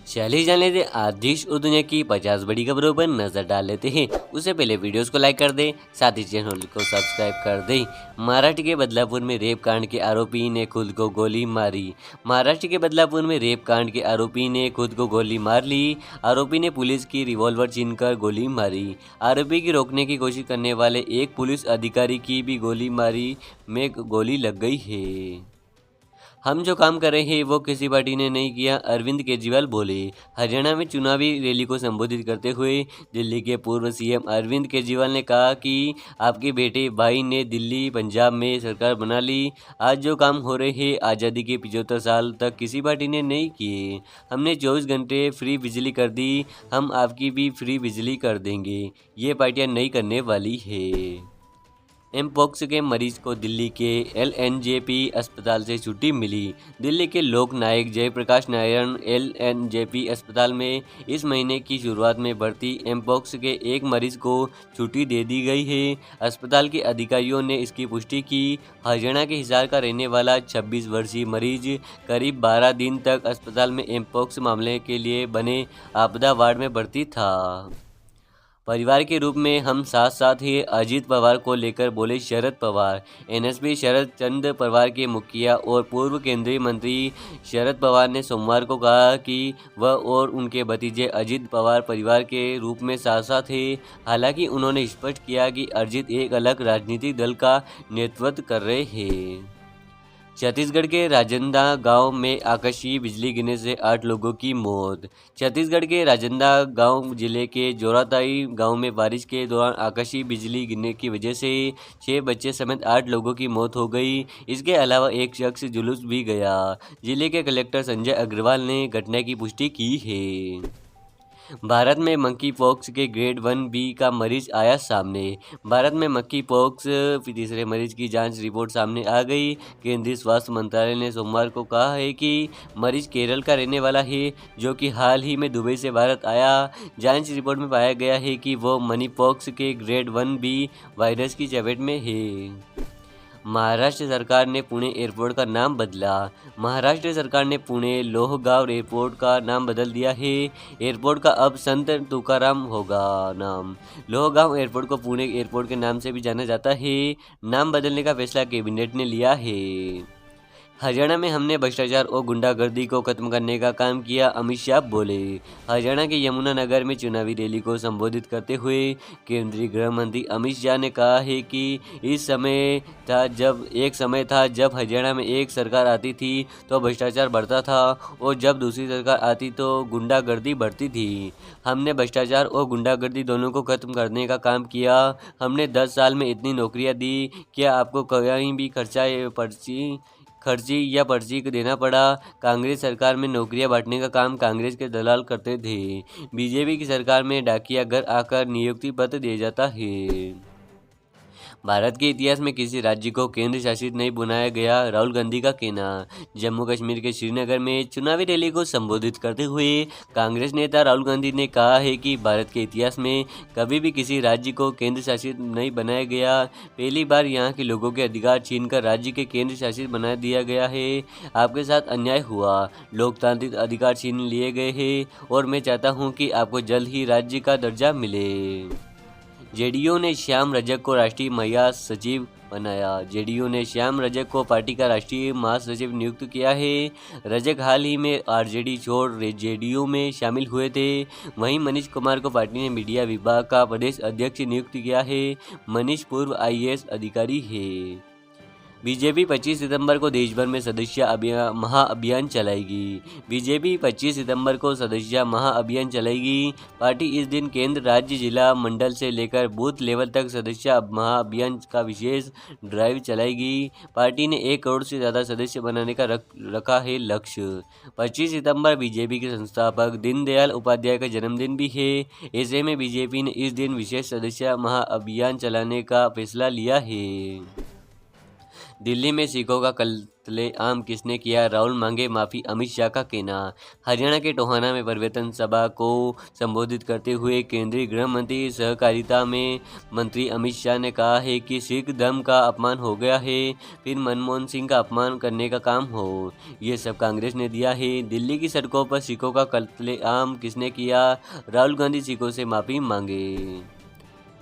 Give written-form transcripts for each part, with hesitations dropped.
चलिए जान लेते आज देश और दुनिया की 50 बड़ी खबरों पर नजर डाल लेते हैं। उससे पहले वीडियोस को लाइक कर दें, साथ ही चैनल को सब्सक्राइब कर दें। महाराष्ट्र के बदलापुर में रेप कांड के आरोपी ने खुद को गोली मारी। महाराष्ट्र के बदलापुर में रेप कांड के आरोपी ने खुद को गोली मार ली। आरोपी ने पुलिस की रिवॉल्वर छीनकर गोली मारी। आरोपी की रोकने की कोशिश करने वाले एक पुलिस अधिकारी की भी गोली मारी में गोली लग गई है। हम जो काम कर रहे हैं वो किसी पार्टी ने नहीं किया, अरविंद केजरीवाल बोले। हरियाणा में चुनावी रैली को संबोधित करते हुए दिल्ली के पूर्व सीएम अरविंद केजरीवाल ने कहा कि आपके बेटे भाई ने दिल्ली पंजाब में सरकार बना ली। आज जो काम हो रहे हैं आज़ादी के 75 साल तक किसी पार्टी ने नहीं किए। हमने 24 घंटे फ्री बिजली कर दी, हम आपकी भी फ्री बिजली कर देंगे। ये पार्टियां नहीं करने वाली है। एमपॉक्स के मरीज को दिल्ली के एलएनजेपी अस्पताल से छुट्टी मिली। दिल्ली के लोक नायक जयप्रकाश नारायण एलएनजेपी अस्पताल में इस महीने की शुरुआत में भर्ती एमपॉक्स के एक मरीज को छुट्टी दे दी गई है। अस्पताल के अधिकारियों ने इसकी पुष्टि की। हरियाणा के हिसार का रहने वाला 26 वर्षीय मरीज करीब 12 दिन तक अस्पताल में एमपॉक्स मामले के लिए बने आपदा वार्ड में भर्ती था। परिवार के रूप में हम साथ साथ ही अजीत पवार को लेकर बोले शरद पवार। एनएसपी शरद चंद्र पवार के मुखिया और पूर्व केंद्रीय मंत्री शरद पवार ने सोमवार को कहा कि वह और उनके भतीजे अजीत पवार परिवार के रूप में साथ साथ थे। हालांकि उन्होंने स्पष्ट किया कि अजीत एक अलग राजनीतिक दल का नेतृत्व कर रहे हैं। छत्तीसगढ़ के राजनांदगांव गांव में आकाशीय बिजली गिरने से 8 लोगों की मौत। छत्तीसगढ़ के राजनांदगांव जिले के जोराताई गांव में बारिश के दौरान आकाशीय बिजली गिरने की वजह से 6 बच्चे समेत 8 लोगों की मौत हो गई। इसके अलावा एक शख्स जुलूस भी गया। जिले के कलेक्टर संजय अग्रवाल ने घटना की पुष्टि की है। भारत में मंकी पॉक्स के ग्रेड 1B का मरीज आया सामने। भारत में मंकी पॉक्स तीसरे मरीज की जांच रिपोर्ट सामने आ गई। केंद्रीय स्वास्थ्य मंत्रालय ने सोमवार को कहा है कि मरीज केरल का रहने वाला है, जो कि हाल ही में दुबई से भारत आया। जांच रिपोर्ट में पाया गया है कि वो मनी पॉक्स के ग्रेड 1B वायरस की चपेट में है। महाराष्ट्र सरकार ने पुणे एयरपोर्ट का नाम बदला। महाराष्ट्र सरकार ने पुणे लोहगांव एयरपोर्ट का नाम बदल दिया है। एयरपोर्ट का अब संत तुकाराम होगा नाम। लोहगांव एयरपोर्ट को पुणे एयरपोर्ट के नाम से भी जाना जाता है। नाम बदलने का फैसला कैबिनेट ने लिया है। हरियाणा में हमने भ्रष्टाचार और गुंडागर्दी को खत्म करने का काम किया, अमित शाह बोले। हरियाणा के यमुनानगर में चुनावी रैली को संबोधित करते हुए केंद्रीय गृह मंत्री अमित शाह ने कहा है कि एक समय था जब हरियाणा में एक सरकार आती थी तो भ्रष्टाचार बढ़ता था और जब दूसरी सरकार आती तो गुंडागर्दी बढ़ती थी। हमने भ्रष्टाचार और गुंडागर्दी दोनों को खत्म करने का काम किया। हमने 10 साल में इतनी नौकरियां दी। क्या आपको कहीं भी खर्ची या पर्ची देना पड़ा? कांग्रेस सरकार में नौकरियां बांटने का काम कांग्रेस के दलाल करते थे। बीजेपी की सरकार में डाकिया घर आकर नियुक्ति पत्र दिया जाता है। भारत के इतिहास में किसी राज्य को केंद्र शासित नहीं बनाया गया, राहुल गांधी का कहना। जम्मू कश्मीर के श्रीनगर में चुनावी रैली को संबोधित करते हुए कांग्रेस नेता राहुल गांधी ने कहा है कि भारत के इतिहास में कभी भी किसी राज्य को केंद्र शासित नहीं बनाया गया। पहली बार यहाँ के लोगों के अधिकार छीनकर राज्य के केंद्र शासित बना दिया गया है। आपके साथ अन्याय हुआ, लोकतांत्रिक अधिकार छीन लिए गए हैं और मैं चाहता हूँ कि आपको जल्द ही राज्य का दर्जा मिले। जेडीयू ने श्याम रजक को राष्ट्रीय महासचिव बनाया। जेडीयू ने श्याम रजक को पार्टी का राष्ट्रीय महासचिव नियुक्त किया है। रजक हाल ही में आरजेडी छोड़ जेडीयू में शामिल हुए थे। वहीं मनीष कुमार को पार्टी ने मीडिया विभाग का प्रदेश अध्यक्ष नियुक्त किया है। मनीष पूर्व आईएएस अधिकारी है। बीजेपी 25 सितंबर को देश भर में सदस्यता महाअभियान चलाएगी। बीजेपी 25 सितंबर को सदस्यता महाअभियान चलाएगी। पार्टी इस दिन केंद्र, राज्य, जिला, मंडल से लेकर बूथ लेवल तक सदस्यता महाअभियान का विशेष ड्राइव चलाएगी। पार्टी ने 1 करोड़ से ज़्यादा सदस्य बनाने का रखा है लक्ष्य। 25 सितंबर बीजेपी के संस्थापक दीनदयाल उपाध्याय का जन्मदिन भी है। ऐसे में बीजेपी ने इस दिन विशेष सदस्यता महाअभियान चलाने का फैसला लिया है। दिल्ली में सिखों का कत्लेआम किसने किया, राहुल मांगे माफ़ी, अमित शाह का कहना। हरियाणा के टोहाना में परिवर्तन सभा को संबोधित करते हुए केंद्रीय गृह मंत्री सहकारिता में मंत्री अमित शाह ने कहा है कि सिख धर्म का अपमान हो गया है, फिर मनमोहन सिंह का अपमान करने का काम हो, ये सब कांग्रेस ने दिया है। दिल्ली की सड़कों पर सिखों का कत्लेआम किसने किया, राहुल गांधी सिखों से माफ़ी मांगे।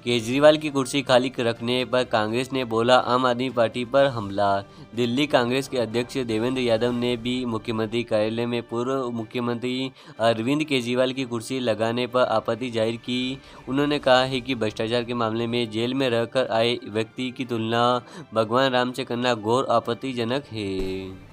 केजरीवाल की कुर्सी खाली रखने पर कांग्रेस ने बोला आम आदमी पार्टी पर हमला। दिल्ली कांग्रेस के अध्यक्ष देवेंद्र यादव ने भी मुख्यमंत्री कार्यालय में पूर्व मुख्यमंत्री अरविंद केजरीवाल की कुर्सी लगाने पर आपत्ति जाहिर की। उन्होंने कहा है कि भ्रष्टाचार के मामले में जेल में रहकर आए व्यक्ति की तुलना भगवान राम से करना घोर आपत्तिजनक है।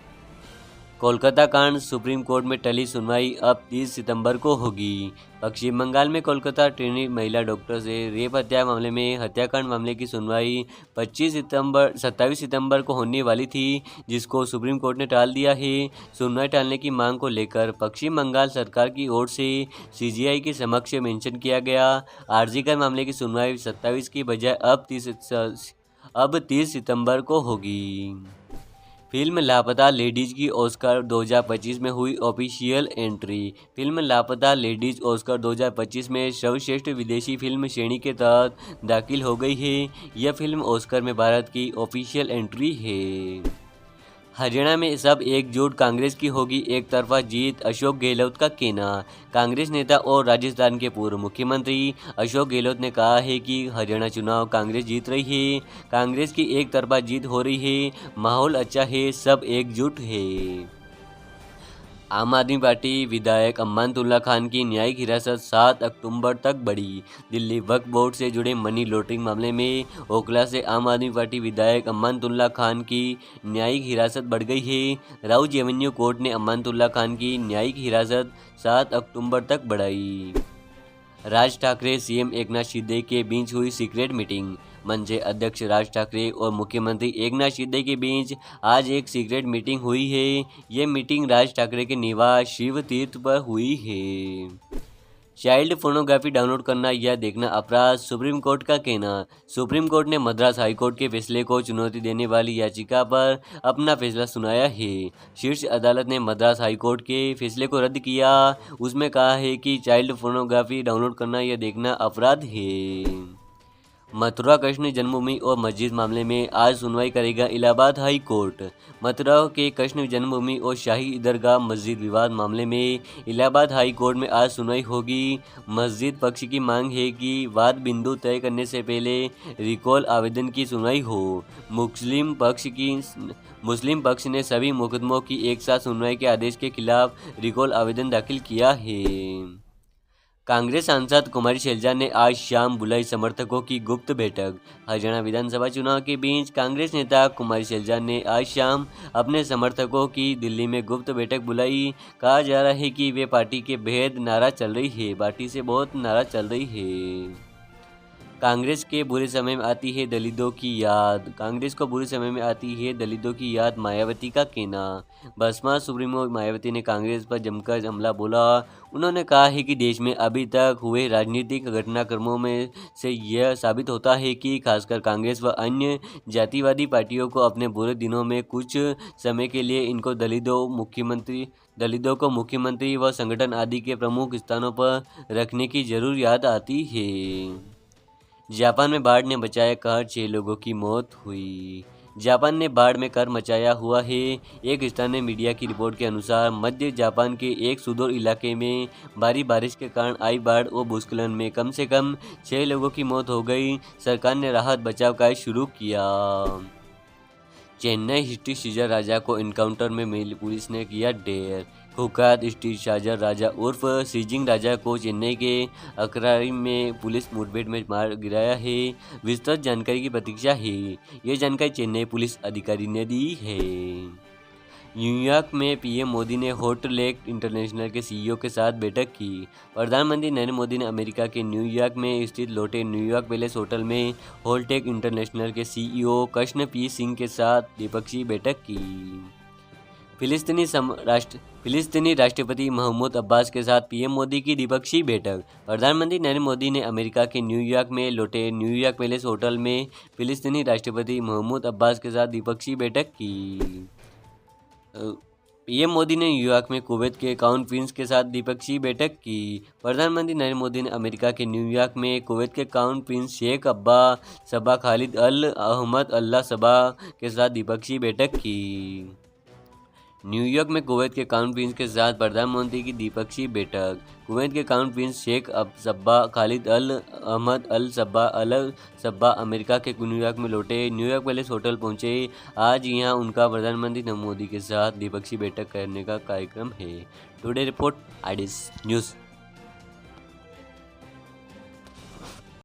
कोलकाता कांड, सुप्रीम कोर्ट में टली सुनवाई, अब 30 सितंबर को होगी। पश्चिम बंगाल में कोलकाता ट्रेनी महिला डॉक्टर से रेप हत्या मामले में हत्याकांड मामले की सुनवाई 27 सितंबर को होने वाली थी, जिसको सुप्रीम कोर्ट ने टाल दिया है। सुनवाई टालने की मांग को लेकर पश्चिम बंगाल सरकार की ओर से सीजीआई के समक्ष मेंशन किया गया। आरजीकर मामले की सुनवाई 27 की बजाय अब 30 सितंबर को होगी। फिल्म लापता लेडीज की ऑस्कर 2025 में हुई ऑफिशियल एंट्री। फिल्म लापता लेडीज ऑस्कर 2025 में सर्वश्रेष्ठ विदेशी फिल्म श्रेणी के तहत दाखिल हो गई है। यह फिल्म ऑस्कर में भारत की ऑफिशियल एंट्री है। हरियाणा में सब एकजुट, कांग्रेस की होगी एक तरफा जीत, अशोक गहलोत का कहना। कांग्रेस नेता और राजस्थान के पूर्व मुख्यमंत्री अशोक गहलोत ने कहा है कि हरियाणा चुनाव कांग्रेस जीत रही है, कांग्रेस की एक तरफा जीत हो रही है, माहौल अच्छा है, सब एकजुट है। आम आदमी पार्टी विधायक अमानतुल्लाह खान की न्यायिक हिरासत 7 अक्टूबर तक बढ़ी। दिल्ली वक्फ बोर्ड से जुड़े मनी लॉन्ड्रिंग मामले में ओखला से आम आदमी पार्टी विधायक अमानतुल्लाह खान की न्यायिक हिरासत बढ़ गई है। राउज एवेन्यू कोर्ट ने अमानतुल्लाह खान की न्यायिक हिरासत 7 अक्टूबर तक बढ़ाई। राज ठाकरे सीएम एकनाथ शिंदे के बीच हुई सीक्रेट मीटिंग। मनसे अध्यक्ष राज ठाकरे और मुख्यमंत्री एकनाथ शिंदे के बीच आज एक सीक्रेट मीटिंग हुई है। ये मीटिंग राज ठाकरे के निवास शिव तीर्थ पर हुई है। चाइल्ड फोनोग्राफी डाउनलोड करना या देखना अपराध, सुप्रीम कोर्ट का कहना। सुप्रीम कोर्ट ने मद्रास हाईकोर्ट के फैसले को चुनौती देने वाली याचिका पर अपना फैसला सुनाया है। शीर्ष अदालत ने मद्रास हाईकोर्ट के फैसले को रद्द किया। उसमें कहा है कि चाइल्ड फोनोग्राफी डाउनलोड करना या देखना अपराध है। मथुरा कृष्ण जन्मभूमि और मस्जिद मामले में आज सुनवाई करेगा इलाहाबाद हाई कोर्ट। मथुरा के कृष्ण जन्मभूमि और शाही ईदरगाह मस्जिद विवाद मामले में इलाहाबाद हाई कोर्ट में आज सुनवाई होगी। मस्जिद पक्ष की मांग है कि वाद बिंदु तय करने से पहले रिकॉल आवेदन की सुनवाई हो। मुस्लिम पक्ष ने सभी मुकदमों की एक साथ सुनवाई के आदेश के खिलाफ रिकॉल आवेदन दाखिल किया है। कांग्रेस सांसद कुमारी शैलजा ने आज शाम बुलाई समर्थकों की गुप्त बैठक। हरियाणा विधानसभा चुनाव के बीच कांग्रेस नेता कुमारी शैलजा ने आज शाम अपने समर्थकों की दिल्ली में गुप्त बैठक बुलाई। कहा जा रहा है कि वे पार्टी के बेहद नाराज चल रही है, पार्टी से बहुत नाराज चल रही है। कांग्रेस के बुरे समय में आती है दलितों की याद। कांग्रेस को बुरे समय में आती है दलितों की याद, मायावती का कहना। बसपा सुप्रीमो मायावती ने कांग्रेस पर जमकर हमला बोला। उन्होंने कहा है कि देश में अभी तक हुए राजनीतिक घटनाक्रमों में से यह साबित होता है कि खासकर कांग्रेस व अन्य जातिवादी पार्टियों को अपने बुरे दिनों में कुछ समय के लिए इनको दलितों को मुख्यमंत्री व संगठन आदि के प्रमुख स्थानों पर रखने की जरूर याद आती है। जापान में बाढ़ ने बचाया कहर, 6 लोगों की मौत हुई। जापान ने बाढ़ में कहर मचाया हुआ है। एक स्थानीय मीडिया की रिपोर्ट के अनुसार मध्य जापान के एक सुदूर इलाके में भारी बारिश के कारण आई बाढ़ और भूस्खलन में कम से कम 6 लोगों की मौत हो गई। सरकार ने राहत बचाव कार्य शुरू किया। चेन्नई स्ट्रीट सीजर राजा को एनकाउंटर में पुलिस ने किया ढेर। कुख्यात स्ट्रीट शाजर राजा उर्फ सीजिंग राजा को चेन्नई के अकरारी में पुलिस मुठभेड़ में मार गिराया है। विस्तृत जानकारी की प्रतीक्षा है। ये जानकारी चेन्नई पुलिस अधिकारी ने दी है। न्यूयॉर्क में पीएम मोदी ने होटलेक इंटरनेशनल के सीईओ के साथ बैठक की। प्रधानमंत्री नरेंद्र मोदी ने अमेरिका के न्यूयॉर्क में स्थित लोटे न्यूयॉर्क पैलेस होटल में होटलेक इंटरनेशनल के सीईओ कृष्ण पी सिंह के साथ द्विपक्षीय बैठक की। फिलिस्तीनी राष्ट्रपति महमूद अब्बास के साथ पीएम मोदी की द्विपक्षीय बैठक। प्रधानमंत्री नरेंद्र मोदी ने अमेरिका के न्यूयॉर्क में लौटे न्यूयॉर्क पैलेस होटल में फिलिस्तीनी राष्ट्रपति महमूद अब्बास के साथ द्विपक्षीय बैठक की। पीएम मोदी ने न्यूयॉर्क में कुवैत के क्राउन प्रिंस के साथ द्विपक्षीय बैठक की। प्रधानमंत्री नरेंद्र मोदी ने अमेरिका के न्यूयॉर्क में कुवैत के क्राउन प्रिंस शेख अब्बा सबा खालिद अल अहमद अल्लाह सबा के साथ द्विपक्षीय बैठक की। न्यूयॉर्क में कुवैत के क्राउन प्रिंस के साथ प्रधानमंत्री की द्विपक्षीय बैठक। कुवैत के क्राउन प्रिंस शेख सब्बा खालिद अल अहमद अल सब्बा अमेरिका के न्यूयॉर्क में लौटे न्यूयॉर्क पैलेस होटल पहुंचे। आज यहां उनका प्रधानमंत्री नरेंद्र मोदी के साथ द्विपक्षीय बैठक करने का कार्यक्रम है। Today report IDs news.